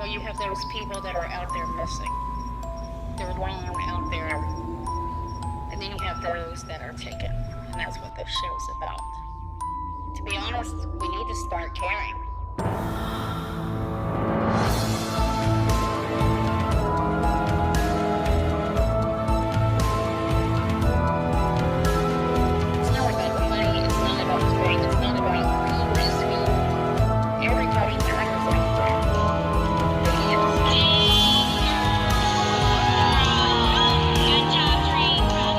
Well, you have those people that are out there missing. They're alone out there. And then you have those that are taken. And that's what this show's about. To be honest, we need to start caring. It's not about the money. It's not about the fame. It's not about who is who. Everybody matters out there.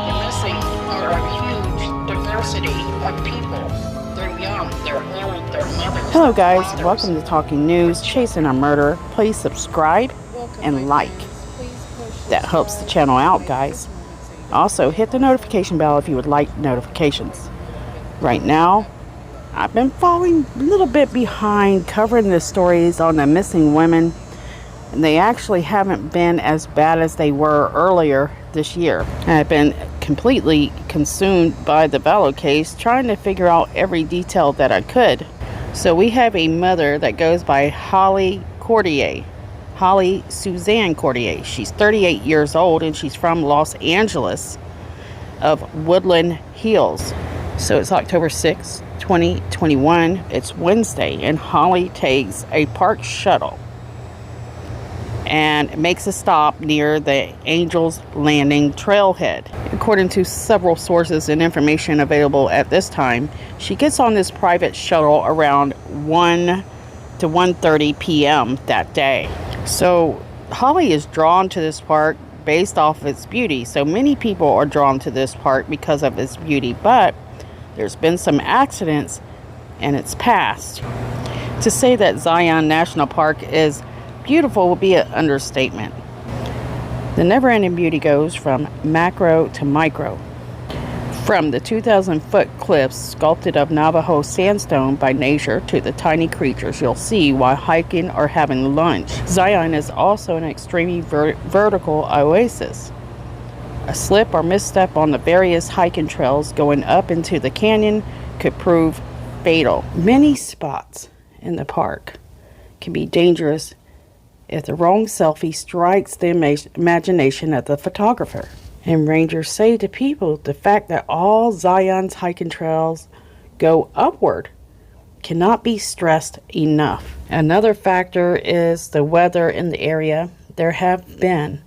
The missing are a huge diversity of people. They're young, they're old, they're mothers. Hello guys, welcome to Talking News, Chasing a Murder. Please subscribe and like. That helps the channel out, guys. Also, hit the notification bell if you would like notifications. Right now, I've been falling a little bit behind covering the stories on the missing women. And they actually haven't been as bad as they were earlier this year. I've been completely consumed by the Vallow case, trying to figure out every detail that I could. So we have a mother that goes by Holly Courtier. Holly Suzanne Courtier. She's 38 years old and she's from Los Angeles of Woodland Hills. So it's October 6th, 2021. It's Wednesday and Holly takes a park shuttle and makes a stop near the Angels Landing trailhead. According to several sources and information available at this time, she gets on this private shuttle around 1 to 1:30 p.m. that day. So Holly is drawn to this park based off of its beauty. So many people are drawn to this park because of its beauty, but there's been some accidents in its past. To say that Zion National Park is beautiful would be an understatement. The never-ending beauty goes from macro to micro. From the 2,000-foot cliffs sculpted of Navajo sandstone by nature to the tiny creatures you'll see while hiking or having lunch. Zion is also an extremely vertical oasis. A slip or misstep on the various hiking trails going up into the canyon could prove fatal. Many spots in the park can be dangerous if the wrong selfie strikes the imagination of the photographer. And rangers say to people the fact that all Zion's hiking trails go upward cannot be stressed enough. Another factor is the weather in the area. There have been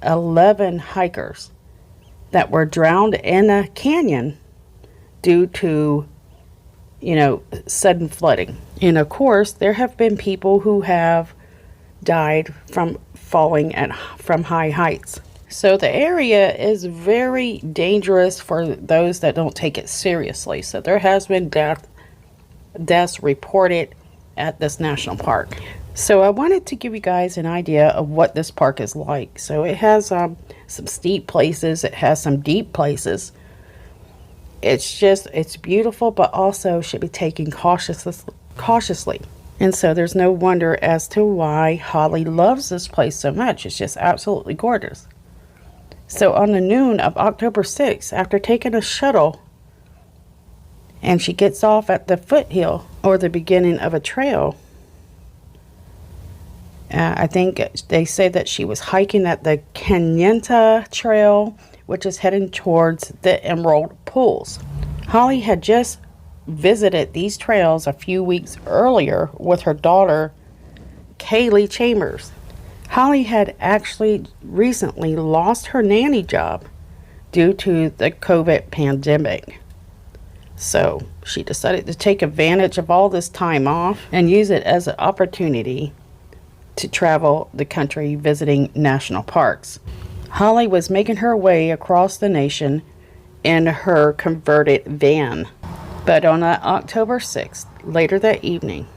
11 hikers that were drowned in a canyon due to, sudden flooding. And of course, there have been people who have died from falling from high heights. So the area is very dangerous for those that don't take it seriously. So there has been deaths reported at this national park. So I wanted to give you guys an idea of what this park is like. So it has some steep places, it has some deep places. It's beautiful, but also should be taken cautiously. And so there's no wonder as to why Holly loves this place so much. It's just absolutely gorgeous. So on the noon of October 6th, after taking a shuttle, and she gets off at the foothill or the beginning of a trail, I think they say that she was hiking at the Canyenta Trail, which is heading towards the Emerald Pools. Holly had just visited these trails a few weeks earlier with her daughter, Kaylee Chambers. Holly had actually recently lost her nanny job due to the COVID pandemic. So she decided to take advantage of all this time off and use it as an opportunity to travel the country visiting national parks. Holly was making her way across the nation in her converted van. But on October 6th, later that evening,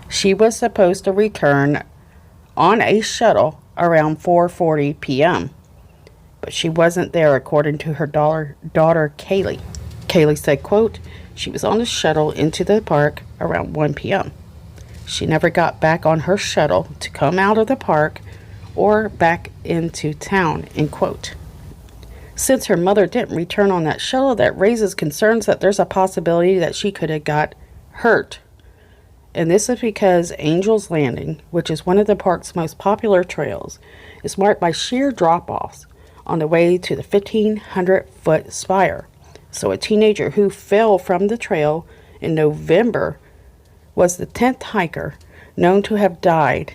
she was supposed to return on a shuttle around 4:40 p.m. But she wasn't there, according to her daughter Kaylee. Kaylee said, quote, she was on the shuttle into the park around 1 p.m. She never got back on her shuttle to come out of the park or back into town, end quote. Since her mother didn't return on that shuttle, that raises concerns that there's a possibility that she could have got hurt And this is because Angel's Landing, which is one of the park's most popular trails, is marked by sheer drop-offs on the way to the 1,500-foot spire. So a teenager who fell from the trail in November was the 10th hiker known to have died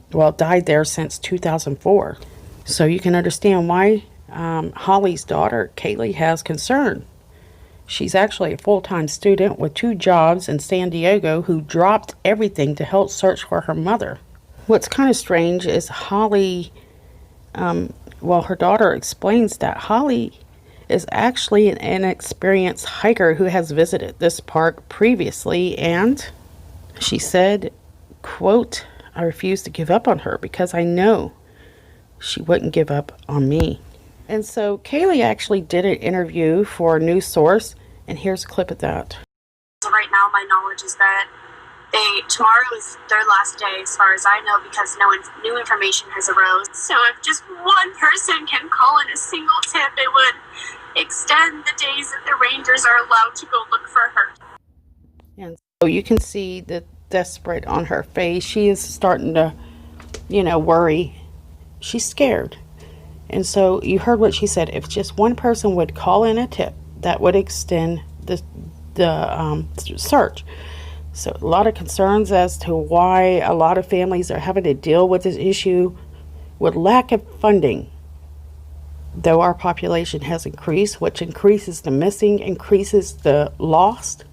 there since 2004. So you can understand why Holly's daughter, Kaylee, has concern. She's actually a full-time student with 2 jobs in San Diego who dropped everything to help search for her mother. What's kind of strange is Holly, her daughter explains that Holly is actually an inexperienced hiker who has visited this park previously, and she said, quote, "I refuse to give up on her because I know she wouldn't give up on me." And so Kaylee actually did an interview for a news source, and here's a clip of that. So right now, my knowledge is that tomorrow is their last day, as far as I know, because no new information has arose. So if just one person can call in a single tip, it would extend the days that the rangers are allowed to go look for her. And so you can see the desperate on her face. She is starting to, worry. She's scared. And so you heard what she said. If just one person would call in a tip, that would extend the search. So a lot of concerns as to why a lot of families are having to deal with this issue with lack of funding. Though our population has increased, which increases the missing, increases the lost,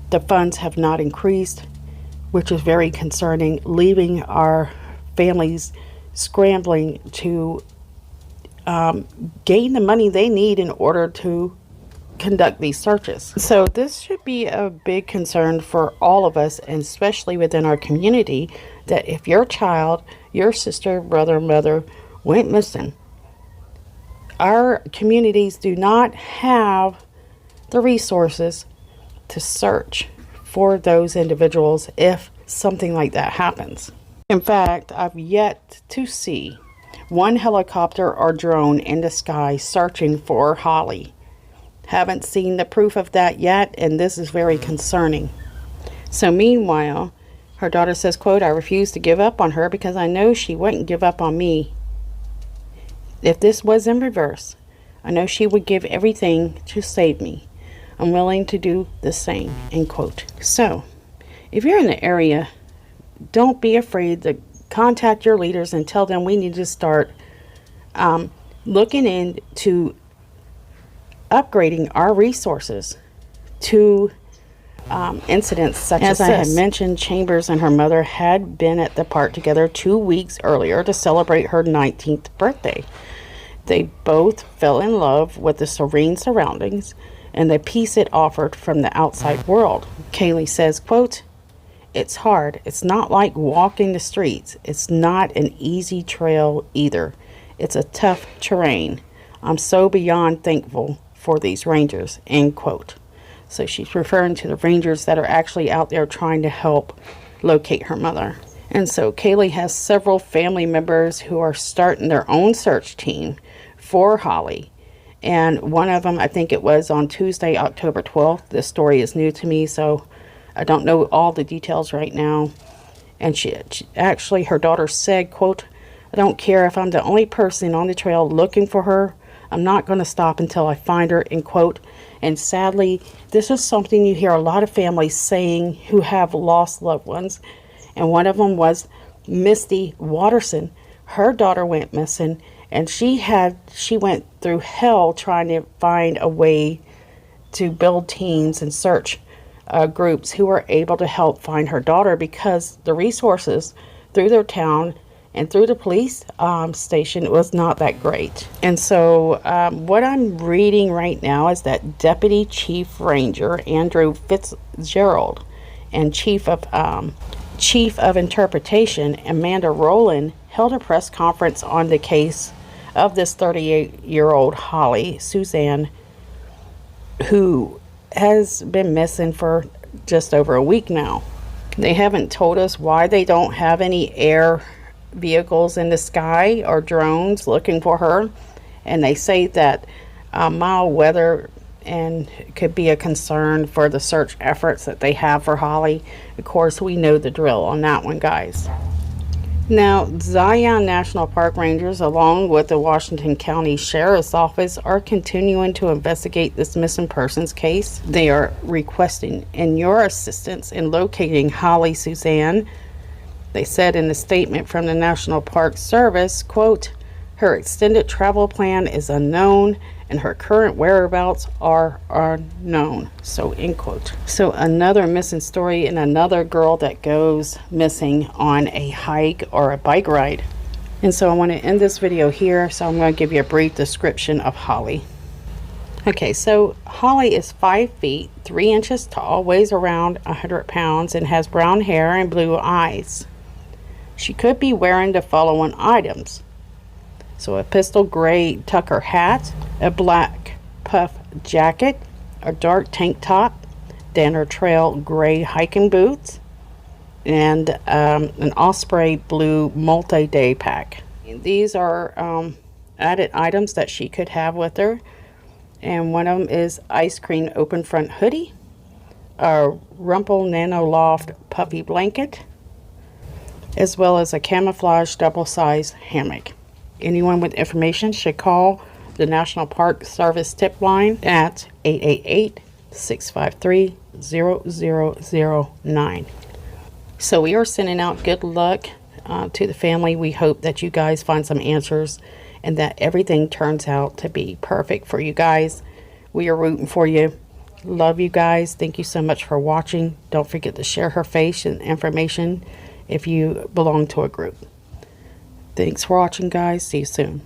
the funds have not increased, which is very concerning, leaving our families scrambling to gain the money they need in order to conduct these searches. So this should be a big concern for all of us, and especially within our community, that if your child, your sister, brother, mother went missing, our communities do not have the resources to search for those individuals if something like that happens. In fact, I've yet to see one helicopter or drone in the sky searching for Holly. Haven't seen the proof of that yet, and this is very concerning. So meanwhile, her daughter says, quote, "I refuse to give up on her because I know she wouldn't give up on me. If this was in reverse, I know she would give everything to save me. I'm willing to do the same," end quote. So if you're in the area, don't be afraid to contact your leaders and tell them we need to start looking into upgrading our resources to incidents such as this. As I had mentioned, Chambers and her mother had been at the park together 2 weeks earlier to celebrate her 19th birthday. They both fell in love with the serene surroundings and the peace it offered from the outside world. Kaylee says, quote, "It's hard. It's not like walking the streets. It's not an easy trail either. It's a tough terrain. I'm so beyond thankful for these rangers," end quote. So she's referring to the rangers that are actually out there trying to help locate her mother. And so Kaylee has several family members who are starting their own search team for Holly. And one of them, I think it was on Tuesday, October 12th. This story is new to me, so I don't know all the details right now. And she actually, her daughter said, quote, "I don't care if I'm the only person on the trail looking for her. I'm not going to stop until I find her," end quote. And sadly, this is something you hear a lot of families saying who have lost loved ones. And one of them was Misty Watterson. Her daughter went missing, and she went through hell trying to find a way to build teams and search groups who were able to help find her daughter, because the resources through their town and through the police station was not that great. And so what I'm reading right now is that Deputy Chief Ranger Andrew Fitzgerald and Chief of Interpretation Amanda Rowland held a press conference on the case of this 38-year-old Holly Suzanne, who has been missing for just over a week now. They haven't told us why they don't have any air vehicles in the sky or drones looking for her, and they say that mild weather and it could be a concern for the search efforts that they have for Holly. Of course, we know the drill on that one, guys. Now, Zion National Park Rangers, along with the Washington County Sheriff's Office, are continuing to investigate this missing persons case. They are requesting in your assistance in locating Holly Suzanne. They said in a statement from the National Park Service, quote, "Her extended travel plan is unknown and her current whereabouts are unknown." So, end quote. So, another missing story and another girl that goes missing on a hike or a bike ride. And so I want to end this video here. So I'm going to give you a brief description of Holly. Okay, so Holly is 5 feet 3 inches tall, weighs around 100 pounds, and has brown hair and blue eyes. She could be wearing the following items. So a pistol gray tucker hat, a black puff jacket, a dark tank top, Danner Trail gray hiking boots, and an Osprey blue multi-day pack. These are added items that she could have with her. And one of them is ice cream open front hoodie, a Rumple Nano Loft puffy blanket, as well as a camouflage double-sized hammock. Anyone with information should call the National Park Service tip line at 888-653-0009. So we are sending out good luck to the family. We hope that you guys find some answers and that everything turns out to be perfect for you guys. We are rooting for you. Love you guys. Thank you so much for watching. Don't forget to share her face and information if you belong to a group. Thanks for watching, guys. See you soon.